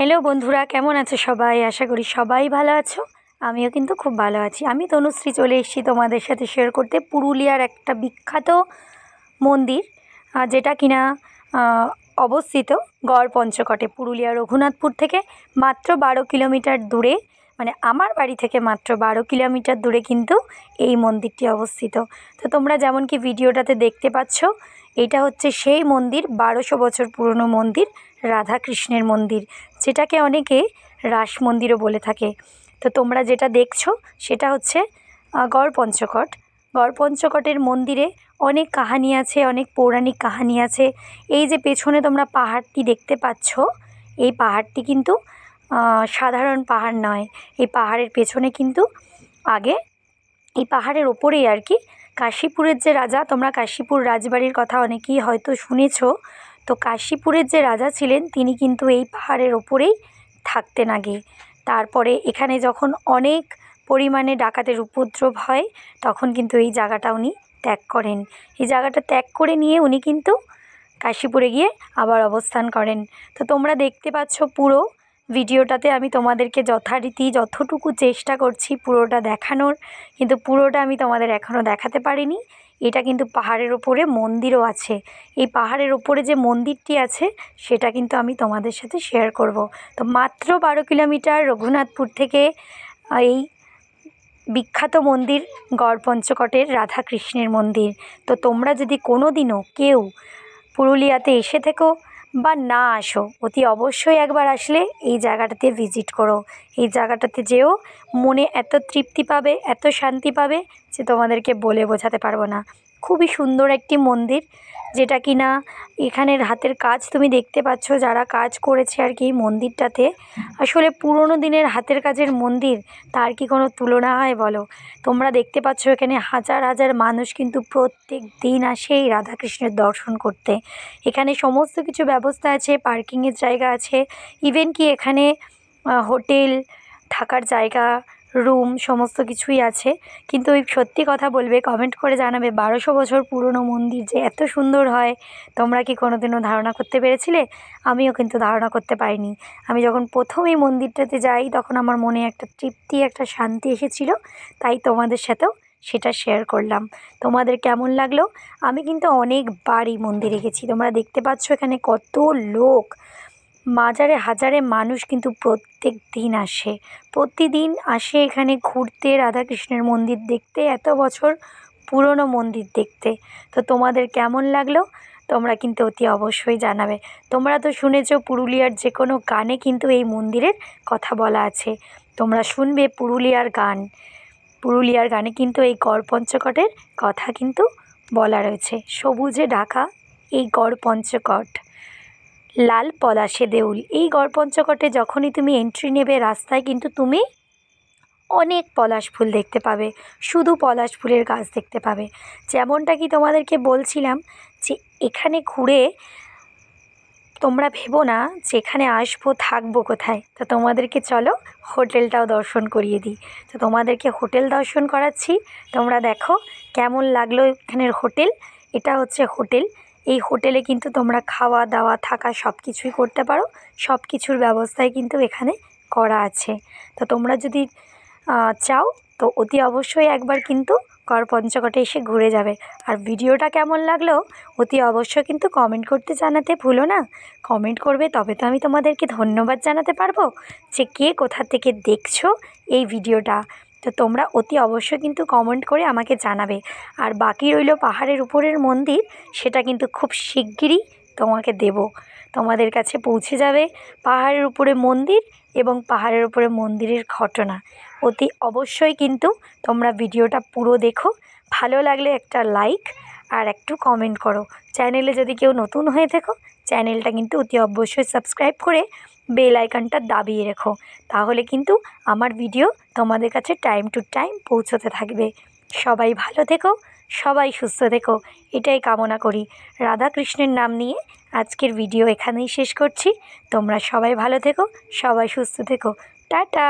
Hello বন্ধুরা, কেমন আছো সবাই? আশা করি সবাই ভালো আছো। আমিও কিন্তু খুব ভালো আছি। আমি তনুশ্রী চলে এসেছি তোমাদের সাথে শেয়ার করতে পুরুলিয়ার একটা বিখ্যাত মন্দির, যেটা কিনা অবস্থিত গড় পঞ্চকটে, পুরুলিয়া রঘুনাথপুর থেকে মাত্র 12 কিলোমিটার দূরে। মানে আমার বাড়ি থেকে মাত্র 12 কিলোমিটার দূরে কিন্তু এই মন্দিরটি অবস্থিত। তো তোমরা যেমন কি ভিডিওটাতে দেখতে পাচ্ছ, এটা হচ্ছে সেই মন্দির, 1200 বছর পুরনো মন্দির, রাধাকৃষ্ণের মন্দির, যেটাকে অনেকে রাস মন্দিরও বলে থাকে। তো তোমরা যেটা দেখছো সেটা হচ্ছে গড় পঞ্চকট। গড় পঞ্চকটের মন্দিরে অনেক কাহানি আছে, অনেক পৌরাণিক কাহানি আছে। এই যে পেছনে তোমরা পাহাড়টি দেখতে পাচ্ছ, এই পাহাড়টি কিন্তু সাধারণ পাহাড় নয়। এই পাহাড়ের পেছনে কিন্তু আগে, এই পাহাড়ের ওপরেই আর কি, কাশীপুরের যে রাজা, তোমরা কাশীপুর রাজবাড়ির কথা অনেকেই হয়তো শুনেছো। তো কাশীপুরের যে রাজা ছিলেন তিনি কিন্তু এই পাহাড়ের ওপরেই থাকতেন আগে। তারপরে এখানে যখন অনেক পরিমাণে ডাকাতের উপদ্রব হয়, তখন কিন্তু এই জায়গাটা উনি ত্যাগ করেন। এই জায়গাটা ত্যাগ করে নিয়ে উনি কিন্তু কাশীপুরে গিয়ে আবার অবস্থান করেন। তো তোমরা দেখতে পাচ্ছ পুরো ভিডিওটাতে আমি তোমাদেরকে যথারীতি যতটুকু চেষ্টা করছি পুরোটা দেখানোর, কিন্তু পুরোটা আমি তোমাদের এখনও দেখাতে পারিনি। এটা কিন্তু পাহাড়ের ওপরে মন্দিরও আছে। এই পাহাড়ের ওপরে যে মন্দিরটি আছে সেটা কিন্তু আমি তোমাদের সাথে শেয়ার করব। তো মাত্র 12 কিলোমিটার রঘুনাথপুর থেকে এই বিখ্যাত মন্দির গড় পঞ্চকটের রাধাকৃষ্ণের মন্দির। তো তোমরা যদি কোনো দিনও কেউ পুরুলিয়াতে এসে থেকো বা না আসো, অতি অবশ্যই একবার আসলে এই জায়গাটাতে ভিজিট করো। এই জায়গাটাতে যেও, মনে এত তৃপ্তি পাবে, এত শান্তি পাবে যে তোমাদেরকে বলে বোঝাতে পারবো না। খুবই সুন্দর একটি মন্দির, যেটা কিনা এখানের হাতের কাজ তুমি দেখতে পাচ্ছ, যারা কাজ করেছে আর কি এই মন্দিরটাতে। আসলে পুরনো দিনের হাতের কাজের মন্দির, তার কি কোনো তুলনা হয় বলো? তোমরা দেখতে পাচ্ছ এখানে হাজার হাজার মানুষ কিন্তু প্রত্যেক দিন আসে এই রাধাকৃষ্ণের দর্শন করতে। এখানে সমস্ত কিছু ব্যবস্থা আছে, পার্কিংয়ের জায়গা আছে, ইভেন কি এখানে হোটেল, থাকার জায়গা, রুম সমস্ত কিছুই আছে। কিন্তু ওই সত্যি কথা বলবে, কমেন্ট করে জানাবে 1200 বছর পুরনো মন্দির যে এত সুন্দর হয়, তোমরা কি কোনোদিনও ধারণা করতে পেরেছিলে? আমিও কিন্তু ধারণা করতে পারিনি। আমি যখন প্রথম এই মন্দিরটাতে যাই তখন আমার মনে একটা তৃপ্তি, একটা শান্তি এসেছিলো। তাই তোমাদের সাথেও সেটা শেয়ার করলাম। তোমাদের কেমন লাগলো? আমি কিন্তু অনেকবার এই মন্দিরে গেছি। তোমরা দেখতে পাচ্ছ এখানে কত লোক, মাজারে হাজারে মানুষ কিন্তু প্রত্যেক দিন আসে, প্রতিদিন আসে এখানে ঘুরতে, রাধাকৃষ্ণের মন্দির দেখতে, এত বছর পুরনো মন্দির দেখতে। তো তোমাদের কেমন লাগলো তোমরা কিন্তু অতি অবশ্যই জানাবে। তোমরা তো শুনেছো পুরুলিয়ার যে কোনো গানে কিন্তু এই মন্দিরের কথা বলা আছে। তোমরা শুনবে পুরুলিয়ার গান, পুরুলিয়ার গানে কিন্তু এই গড় পঞ্চকটের কথা কিন্তু বলা রয়েছে। সবুজে ঢাকা এই গড় পঞ্চকট, লাল পলাশে দেউল। এই গড় পঞ্চকটে যখনই তুমি এন্ট্রি নেবে, রাস্তায় কিন্তু তুমি অনেক পলাশ ফুল দেখতে পাবে, শুধু পলাশ ফুলের গাছ দেখতে পাবে। যেমনটা কি তোমাদেরকে বলছিলাম যে এখানে ঘুরে তোমরা ভেবো না যে এখানে আসবো থাকবো কোথায়। তো তোমাদেরকে চলো হোটেলটাও দর্শন করিয়ে দিই। তো তোমাদেরকে হোটেল দর্শন করাচ্ছি, তোমরা দেখো কেমন লাগলো এখানের হোটেল। এটা হচ্ছে হোটেল। এই হোটেলে কিন্তু তোমরা খাওয়া দাওয়া থাকা সব কিছুই করতে পারো, সব কিছুর ব্যবস্থাই কিন্তু এখানে করা আছে। তো তোমরা যদি চাও তো অতি অবশ্যই একবার কিন্তু গড় পঞ্চকটে এসে ঘুরে যাবে। আর ভিডিওটা কেমন লাগলো অতি অবশ্যই কিন্তু কমেন্ট করতে জানাতে ভুলো না। কমেন্ট করবে, তবে তো আমি তোমাদেরকে ধন্যবাদ জানাতে পারবো যে কে কোথা থেকে দেখছো এই ভিডিওটা। তো তোমরা অতি অবশ্যই কিন্তু কমেন্ট করে আমাকে জানাবে। আর বাকি রইল পাহাড়ের উপরের মন্দির, সেটা কিন্তু খুব শিগগিরই তোমাকে দেব, তোমাদের কাছে পৌঁছে যাবে পাহাড়ের উপরে মন্দির এবং পাহাড়ের উপরে মন্দিরের ঘটনা। অতি অবশ্যই কিন্তু তোমরা ভিডিওটা পুরো দেখো। ভালো লাগলে একটা লাইক আর একটু কমেন্ট করো। চ্যানেলে যদি কেউ নতুন হয়ে থাকো, চ্যানেলটা কিন্তু অতি অবশ্যই সাবস্ক্রাইব করে বেল আইকনটা দাবিয়ে রেখো, তাহলে কিন্তু আমার ভিডিও তোমাদের কাছে টাইম টু টাইম পৌঁছতে থাকবে। সবাই ভালো থেকো, সবাই সুস্থ থেকো, এটাই কামনা করি। রাধাকৃষ্ণের নাম নিয়ে আজকের ভিডিও এখানেই শেষ করছি। তোমরা সবাই ভালো থেকো, সবাই সুস্থ থেকো। টাটা।